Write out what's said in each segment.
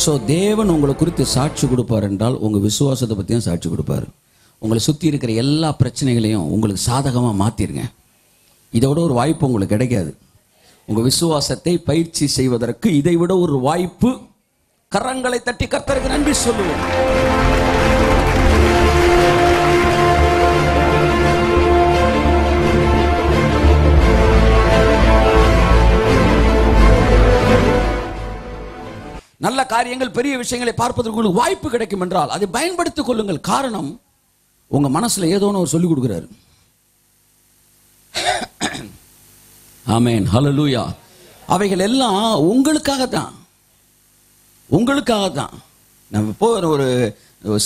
So தேவன் உங்களை குறித்து சாட்சி கொடுப்பார் என்றால் உங்கள் விசுவாசத்தை பற்றியும் சாட்சி கொடுப்பார். உங்களை சுற்றி இருக்கிற எல்லா பிரச்சனைகளையும் உங்களுக்கு சாதகமாக மாற்றிருங்க. இதோட ஒரு வாய்ப்பு உங்களுக்கு கிடைக்காது. உங்கள் விசுவாசத்தை பயிற்சி செய்வதற்கு இதை விட ஒரு வாய்ப்பு. கரங்களை தட்டி கர்த்தருக்கு நன்றி சொல்லுவோம். நல்ல காரியங்கள், பெரிய விஷயங்களை பார்ப்பதற்கு உங்களுக்கு வாய்ப்பு கிடைக்கும் என்றால் அதை பயன்படுத்திக் கொள்ளுங்கள். காரணம், உங்க மனசுல ஏதோ ஒன்று சொல்லிக் கொடுக்கிறாரு. ஆமென், ஹல்லேலூயா. அவைகள் எல்லாம் உங்களுக்காகத்தான், உங்களுக்காகத்தான். நம்ம இப்போ ஒரு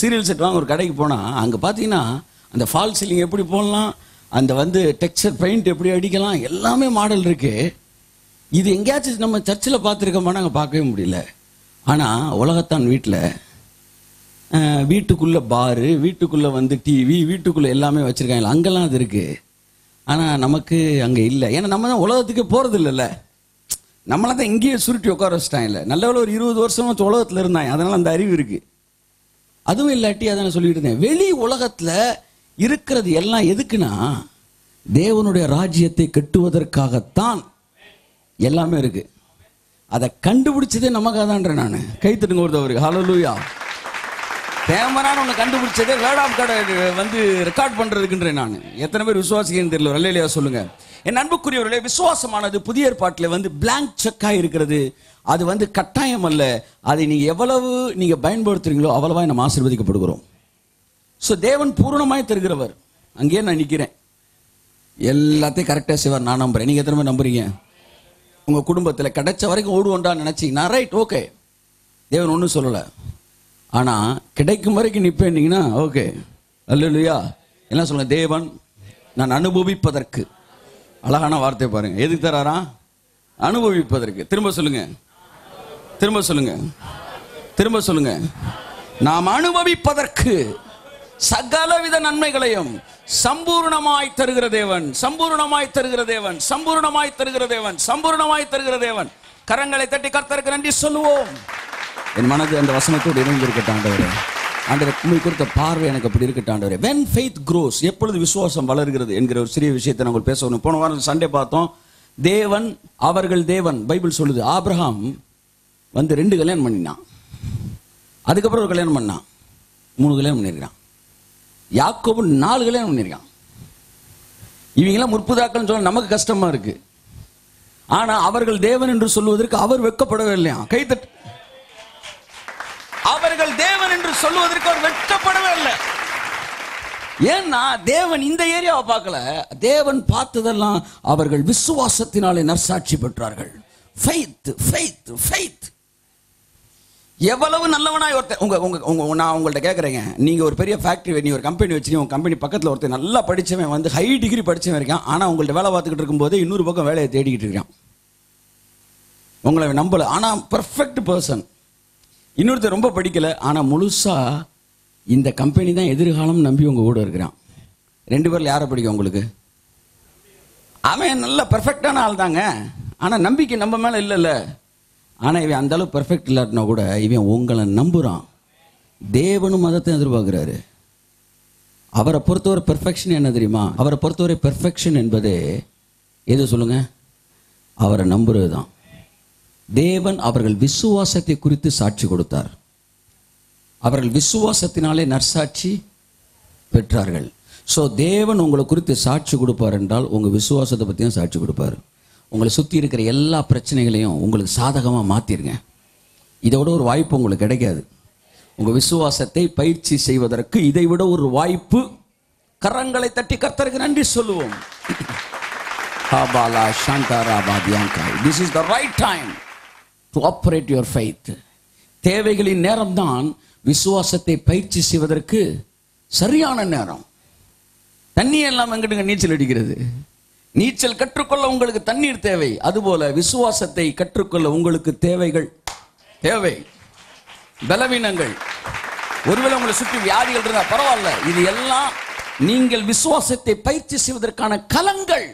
சீரியல் செட் வாங்க ஒரு கடைக்கு போனா அங்க பாத்தீங்கன்னா அந்த ஃபால் சீலிங் எப்படி போடலாம், அந்த டெக்ஸ்சர் பெயிண்ட் எப்படி அடிக்கலாம், எல்லாமே மாடல் இருக்கு. இது எங்கேயாச்சும் நம்ம சர்ச்சில் பார்த்துருக்கோமா? நாங்கள் பார்க்கவே முடியல. ஆனால் உலகத்தான் வீட்டுக்குள்ளே பாரு, வீட்டுக்குள்ளே டிவி, வீட்டுக்குள்ளே எல்லாமே வச்சுருக்காங்க. அங்கெல்லாம் அது இருக்குது. ஆனால் நமக்கு அங்கே இல்லை. ஏன்னா நம்ம தான் உலகத்துக்கு போகிறது இல்லைல்ல. நம்மளை தான் இங்கேயே சுருட்டி உட்கார வச்சுட்டாங்க. இல்லை, நல்ல ஒரு 20 வருஷமா உலகத்தில் இருந்தாங்க. அதனால் அந்த அறிவு இருக்குது. அதுவும் இல்லாட்டி அதை நான் சொல்லிட்டு இருந்தேன். வெளி உலகத்தில் இருக்கிறது எல்லாம் எதுக்குன்னா தேவனுடைய ராஜ்யத்தை கட்டுவதற்காகத்தான் எல்லாமே இருக்கு. அதை கண்டுபிடிச்சதே நமக்காக தான்ற. நான் கைத்தட்டுங்க ஒருத்தவருக்கு. ஹல்லேலூயா. கேமரான்னு ஒன்று கண்டுபிடிச்சதே வேர்ட் ஆஃப் காட் ரெக்கார்ட் பண்றதுக்குன்றேன். நான் எத்தனை பேர் விசுவாசிக்கன்னு தெரியல. அல்லேலூயா சொல்லுங்க. என் அன்புக்குரியவர்களே, விசுவாசமானது புதிய ஏற்பாட்டில் பிளாங்க் செக்காக இருக்கிறது. அது கட்டாயம் அல்ல. அதை நீங்க எவ்வளவு நீங்க பயன்படுத்துறீங்களோ அவ்வளவா நம்ம ஆசீர்வதிக்கப்படுகிறோம். ஸோ தேவன் பூரணமாய் தருகிறவர். அங்கேயே நான் நிற்கிறேன். எல்லாத்தையும் கரெக்டாக செய்வார் நான் நம்புறேன். நீங்க எத்தனை பேர் நம்புறீங்க? உங்க குடும்பத்தில் கிடைச்ச வரைக்கும் ஓடுவோண்டான்னு நினைச்சீங்கன்னா ரைட், ஓகே, தேவன் ஒன்றும் சொல்லலை. ஆனா கிடைக்கும் வரைக்கும் நிற்பேன்னீங்கன்னா ஓகே, அல்லேலூயா. என்ன சொல்லுங்க? தேவன் நான் அனுபவிப்பதற்கு. அழகான வார்த்தை பாருங்க. எதுக்கு தராரா? அனுபவிப்பதற்கு. திரும்ப சொல்லுங்க, திரும்ப சொல்லுங்க, திரும்ப சொல்லுங்க. நாம் அனுபவிப்பதற்கு சகலவித நன்மைகளையும் சம்பூர்ணமாய் தருகிற தேவன், சம்பூர்ணமாய் தருகிற தேவன், சம்பூர்ணமாய் தருகிற தேவன், சம்பூர்ணமாய் தருகிற தேவன். கரங்களை தட்டி கர்த்தருக்கு நன்றி சொல்லுவோம். என் மனது அந்த வசனத்தோடு இணைந்து இருக்கட்டும் ஆண்டவரே. ஆண்டவரே, உண்மை குறித்த பார்வை எனக்கு அப்படி இருக்கட்டும் ஆண்டவரே. when faith grows, எப்பொழுது விசுவாசம் வளர்கிறது என்கிற ஒரு சிறிய விஷயத்தை நாங்கள் பேசணும். போன வாரம் சண்டே பார்த்தோம். தேவன் அவர்கள் தேவன். பைபிள் சொல்லுது ஆபிரகாம் 2 கல்யாணம் பண்ணினான். அதுக்கப்புறம் ஒரு கல்யாணம் பண்ணான். 3 கல்யாணம் பண்ணிருக்கான். யாக்கோபு 4 கல்யாணம் பண்ணிருக்கான். இவங்கெல்லாம் முற்புதாக்கள் சொல்ல நமக்கு கஷ்டமா இருக்கு. ஆனா அவர்கள் தேவன் என்று சொல்லுவதற்கு அவர் வெட்கப்படவே இல்லையா? கைத்தட்டு. அவர்கள் தேவன் என்று சொல்லுவதற்கு அவர் வெட்கப்படவே இல்லை. ஏன்னா தேவன் இந்த ஏரியாவை பார்க்கல. தேவன் பார்த்ததெல்லாம் அவர்கள் விசுவாசத்தினாலே நற்சாட்சி பெற்றார்கள். Faith, faith, faith. எவ்வளவு நல்லவனாய் ஒருத்தர் நான் உங்கள்கிட்ட கேட்குறேங்க. நீங்கள் ஒரு பெரிய ஃபேக்ட்ரி, நீ ஒரு கம்பெனி வச்சுருக்கீங்க. உங்கள் கம்பெனி பக்கத்தில் ஒருத்தர் நல்லா படித்தவன் ஹை டிகிரி படித்தவன் இருக்கான். ஆனால் உங்கள்கிட்ட வேலை பார்த்துக்கிட்டு இருக்கும்போது இன்னொரு பக்கம் வேலையை தேடிக்கிட்டு இருக்கான். உங்களை நம்பலை, ஆனால் பர்ஃபெக்ட் பர்சன். இன்னொருத்தர் ரொம்ப படிக்கலை, ஆனால் முழுசாக இந்த கம்பெனி தான் எதிர்காலம் நம்பி உங்கள் கூட இருக்கிறான். 2 பேரில் யாரை பிடிக்கும் உங்களுக்கு? அவன் நல்ல பர்ஃபெக்டான ஆள் தாங்க, ஆனால் நம்பிக்கை நம்ம மேலே இல்லைல்ல. ஆனால் இவன் அந்த அளவு பெர்ஃபெக்ட் இல்லாட்டினா கூட இவன் உங்களை நம்புகிறான். தேவனும் மதத்தை எதிர்பார்க்கிறாரு. அவரை பொறுத்தவரை பெர்ஃபெக்ஷன் என்ன தெரியுமா? அவரை பொறுத்தவரை பெர்ஃபெக்ஷன் என்பதே எது சொல்லுங்க? அவரை நம்புறது தான். தேவன் அவர்கள் விசுவாசத்தை குறித்து சாட்சி கொடுத்தார். அவர்கள் விசுவாசத்தினாலே நற்சாட்சி பெற்றார்கள். ஸோ தேவன் உங்களை குறித்து சாட்சி கொடுப்பார் என்றால் உங்கள் விசுவாசத்தை பற்றியும் சாட்சி கொடுப்பார். உங்களை சுற்றி இருக்கிற எல்லா பிரச்சனைகளையும் உங்களுக்கு சாதகமாக மாற்றிருங்க. இதோட ஒரு வாய்ப்பு உங்களுக்கு கிடைக்காது. உங்கள் விசுவாசத்தை பயிற்சி செய்வதற்கு இதை விட ஒரு வாய்ப்பு. கரங்களை தட்டி கர்த்தருக்கு நன்றி சொல்லுவோம். This is the right time to operate your faith. தேவைகளின் நேரம்தான் விசுவாசத்தை பயிற்சி செய்வதற்கு சரியான நேரம். தண்ணி எல்லாம் எங்கிட்டுங்க நீச்சல் அடிக்கிறது? நீச்சல் கற்றுக்கொள்ள உங்களுக்கு தண்ணீர் தேவை. அதுபோல விசுவாசத்தை கற்றுக்கொள்ள உங்களுக்கு தேவைகள் தேவை. பலவீனங்கள், ஒருவேளை உங்களை சுற்றி வியாதிகள் இருந்தா பரவாயில்ல, இது எல்லாம் நீங்கள் விசுவாசத்தை பயிற்சி செய்வதற்கான கலங்கள்.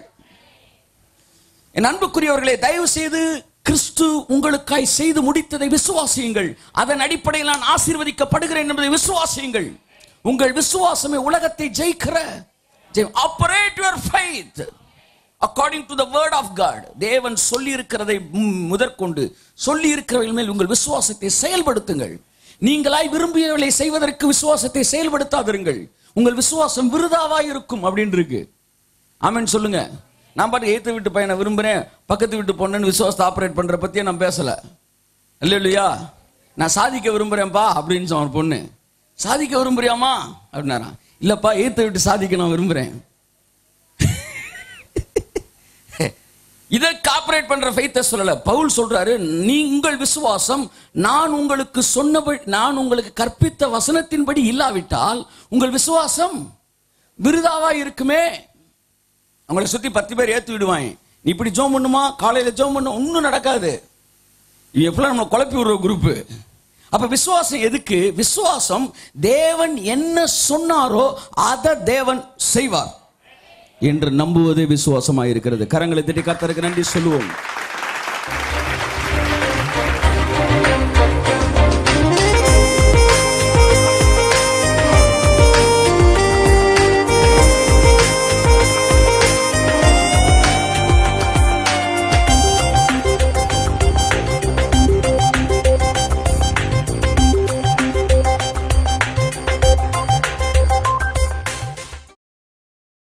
என் அன்புக்குரியவர்களே, தயவு செய்து கிறிஸ்து உங்களுக்காய் செய்து முடித்ததை விசுவாசியுங்கள். அதன் அடிப்படையில் நான் ஆசீர்வதிக்கப்படுகிறேன் என்பதை விசுவாசியுங்கள். உங்கள் விசுவாசமே உலகத்தை ஜெயிக்கிற. Operate your faith according to the word of God. தேவன் சொல்லி இருக்கிறதை முதற்கொண்டு சொல்லி இருக்கிறவர்கள் மேல் உங்கள் விசுவாசத்தை செயல்படுத்துங்கள். நீங்களாய் விரும்பியவர்களை செய்வதற்கு விசுவாசத்தை செயல்படுத்தாதிருங்கள். உங்கள் விசுவாசம் விருதாவாய் இருக்கும் அப்படின்னு இருக்கு. ஆமென் சொல்லுங்க. நான் பாட்டு எய்த்த வீட்டு பையனை விரும்புறேன், பக்கத்து வீட்டு பொண்ணுன்னு விசுவாசத்தை ஆப்ரேட் பண்ற பத்தியே நான் பேசல. இல்லையா? நான் சாதிக்க விரும்புறேன்ப்பா அப்படின்னு சொன்ன பொண்ணு. சாதிக்க விரும்புறியாமா அப்படின்னாரா? இல்லப்பா, எய்த்த வீட்டு சாதிக்க நான் விரும்புறேன். இதற்கு ஆப்ரேட் பண்ற ஃபெய்த்தை சொல்லல. பவுல் சொல்றாரு, உங்கள் விசுவாசம் நான் உங்களுக்கு சொன்னபடி, நான் உங்களுக்கு கற்பித்த வசனத்தின்படி இல்லாவிட்டால் உங்கள் விசுவாசம் விருதாவா இருக்குமே. அவங்களை சுத்தி 10 பேர் ஏத்து விடுவாங்க. நீ இப்படி ஜோம் பண்ணுமா, காலையில ஜோம் பண்ண, ஒன்னும் நடக்காது. எப்பெல்லாம் நம்ம குழப்பி விடுற குரூப். அப்ப விசுவாசம் எதுக்கு? விசுவாசம் தேவன் என்ன சொன்னாரோ அதை தேவன் செய்வார் என்று நம்புவதே விசுவாசமாயிருக்கிறது. கரங்களை தட்டி கர்த்தருக்கு நன்றி சொல்லுவோம்.